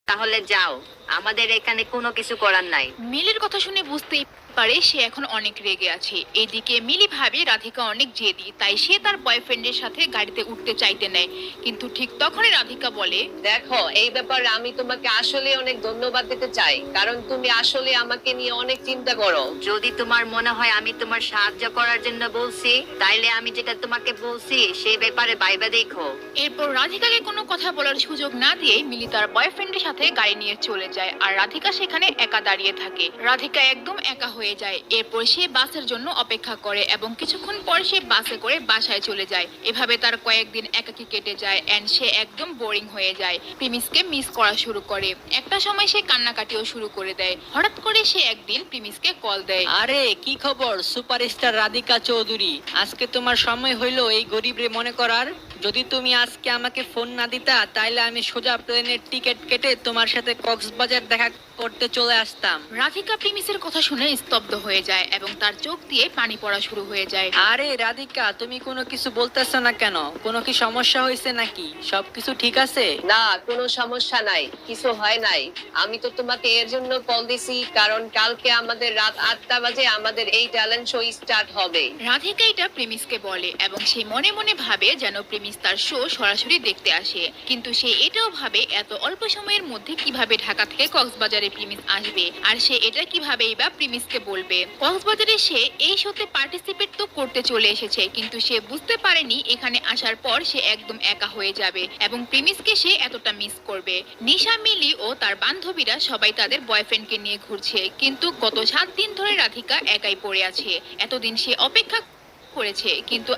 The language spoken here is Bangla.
তাহলে যাও, আমাদের এখানে কোনো কিছু করার নাই। মিলির কথা শুনে বুঝতেই পারে সে এখন অনেক রেগে আছে। এদিকে মিলি ভাবে রাধিকা অনেক জেদি, তাই সে তার বয়ফ্রেন্ডের সাথে গাড়িতে উঠতে চাইতে নেয়। কিন্তু ঠিক তখনই রাধিকা বলে, দেখো, এই ব্যাপারে আমি তোমাকে আসলে অনেক ধন্যবাদ দিতে চাই, কারণ তুমি আসলে আমাকে নিয়ে অনেক চিন্তা করো। যদি তোমার মনে হয় আমি তোমার সাহায্য করার জন্য বলছি, তাইলে আমি যেটা তোমাকে বলছি সেই ব্যাপারে ভাইবা দেখো। এরপর রাধিকাকে কোনো কথা বলার সুযোগ না দিয়ে মিলি তার বয়ফ্রেন্ডের সাথে গাড়ি নিয়ে চলে যায়, আর রাধিকা সেখানে একা দাঁড়িয়ে থাকে। রাধিকা একদম একা হয়ে যায়। এরপর সে বাসের জন্য অপেক্ষা করে এবং কিছুক্ষণ পর সে বাসে করে বাসায় চলে যায়। এভাবে তার কয়েকদিন একাকী কেটে যায় এন্ড সে একদম বোরিং হয়ে যায়। প্রিমিসকে মিস করা শুরু করে। একটা সময় সে কান্নাকাটিও শুরু করে দেয়। হঠাৎ করে সে একদিন প্রিমিসকে কল দেয়। আরে কি খবর সুপারস্টার রাধিকা চৌধুরী, আজকে তোমার সময় হইলো এই গরিবরে মনে করার। যদি তুমি আজকে আমাকে ফোন না দিতা তাইলে আমি সোজা প্লেনের টিকিট কেটে তোমার সাথে কক্সবাজার দেখা করতে চলে আসতাম। রাধিকা প্রিমিসের কথা শুনে স্তব্ধ হয়ে যায় এবং তার চোখ দিয়ে পানি পড়া শুরু হয়ে যায়। আরে রাধিকা, তুমি কোনো কিছু বলতেছো না কেন? কোনো কি সমস্যা হয়েছে নাকি? সবকিছু ঠিক আছে? না, কোনো সমস্যা নাই, কিছু হয় নাই। আমি তো তোমাকে এর জন্য কল দিছি কারণ কালকে আমাদের রাত 8টা বাজে আমাদের এই ট্যালেন্ট শো স্টার্ট হবে। রাধিকা এটা প্রিমিসকে বলে এবং সে মনে মনে ভাবে যেন প্রিমিস তার শো সরাসরি দেখতে আসে। কিন্তু সে এটাও ভাবে এত অল্প সময়ের মধ্যে কিভাবে ঢাকা থেকে কক্সবাজারে প্রিমিস আসবে, আর সে এটা কিভাবেই বা প্রিমিসকে বলবে। কক্সবাজারে সে এই শোতে পার্টিসিপেট তো করতে চলে এসেছে, কিন্তু সে বুঝতে পারেনি এখানে আসার পর সে একদম একা হয়ে যাবে এবং প্রিমিসকে সে এতটা মিস করবে। নিশা, মিলি ও তার বান্ধবীরা সবাই তাদের বয়ফ্রেন্ডকে নিয়ে ঘুরছে, কিন্তু গত 7 দিন ধরে রাধিকা একাই পড়ে আছে। এতদিন সে অপেক্ষা করেছে, কিন্তু